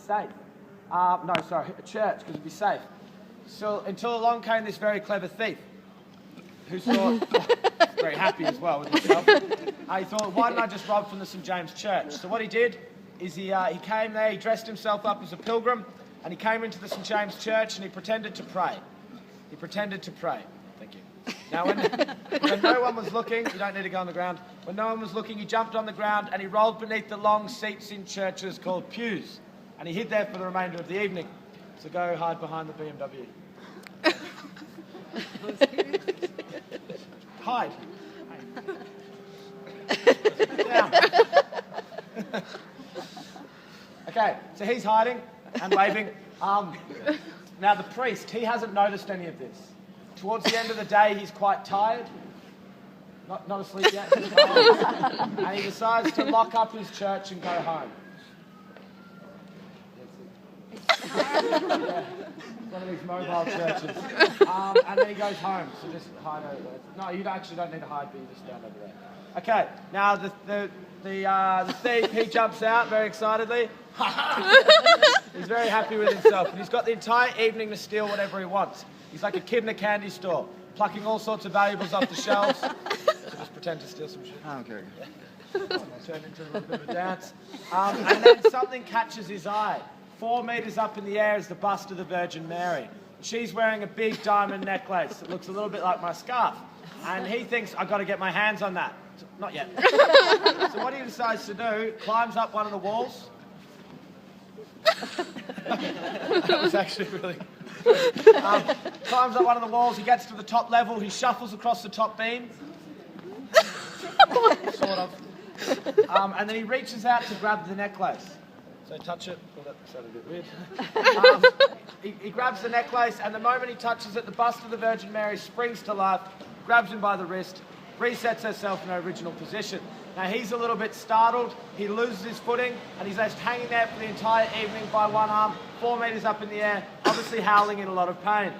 safe. No, sorry, a church, because it'd be safe. So until along came this very clever thief, who thought, very happy as well with himself, he thought, why don't I just rob from the St. James Church? So what he did is he came there, he dressed himself up as a pilgrim, and he came into the St. James Church and he pretended to pray. He pretended to pray. Thank you. Now, when no one was looking, you don't need to go on the ground. When no one was looking, he jumped on the ground and he rolled beneath the long seats in churches called pews. And he hid there for the remainder of the evening. So go hide behind the BMW. Hide. Down. Okay, so he's hiding and waving. Now the priest, he hasn't noticed any of this. Towards the end of the day, he's quite tired. Not asleep yet. And he decides to lock up his church and go home. Yeah, one of these mobile churches. And then he goes home. So just hide over there. No, you actually don't need to hide, but you just stand over there. Okay, now the thief, he jumps out very excitedly. He's very happy with himself. And he's got the entire evening to steal whatever he wants. He's like a kid in a candy store, plucking all sorts of valuables off the shelves. So just pretend to steal some shit. Okay. Turn into a little bit of a dance. And then something catches his eye. 4 meters up in the air is the bust of the Virgin Mary. She's wearing a big diamond necklace that looks a little bit like my scarf. And he thinks, I've got to get my hands on that. Not yet. So what he decides to do, climbs up one of the walls. That was actually really... climbs up one of the walls, he gets to the top level, he shuffles across the top beam. Sort of. And then he reaches out to grab the necklace. So touch it. Oh, that sounded a bit weird. He grabs the necklace, and the moment he touches it, the bust of the Virgin Mary springs to life, grabs him by the wrist, resets herself in her original position. Now he's a little bit startled, he loses his footing, and he's left hanging there for the entire evening by one arm, 4 meters up in the air, obviously howling in a lot of pain.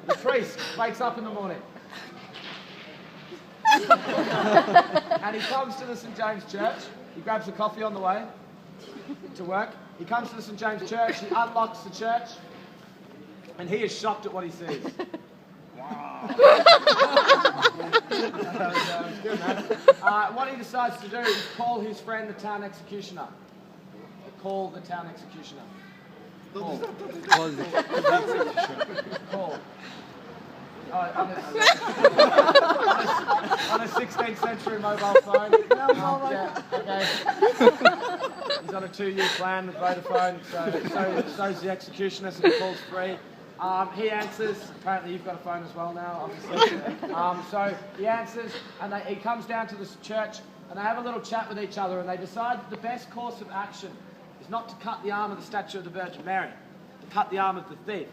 The priest wakes up in the morning. And he comes to the St. James Church. He grabs a coffee on the way to work. He comes to the St. James Church, he unlocks the church, and he is shocked at what he sees. Wow. That was good, man. What he decides to do is call his friend, the town executioner. Call the town executioner. Call. Call. On a 16th century mobile phone. Yeah, okay. He's on a 2-year plan with Vodafone, so's the executioner, so he calls free. He answers. Apparently you've got a phone as well now, obviously. So he answers, and he comes down to this church, and they have a little chat with each other, and they decide that the best course of action is not to cut the arm of the statue of the Virgin Mary, to cut the arm of the thief.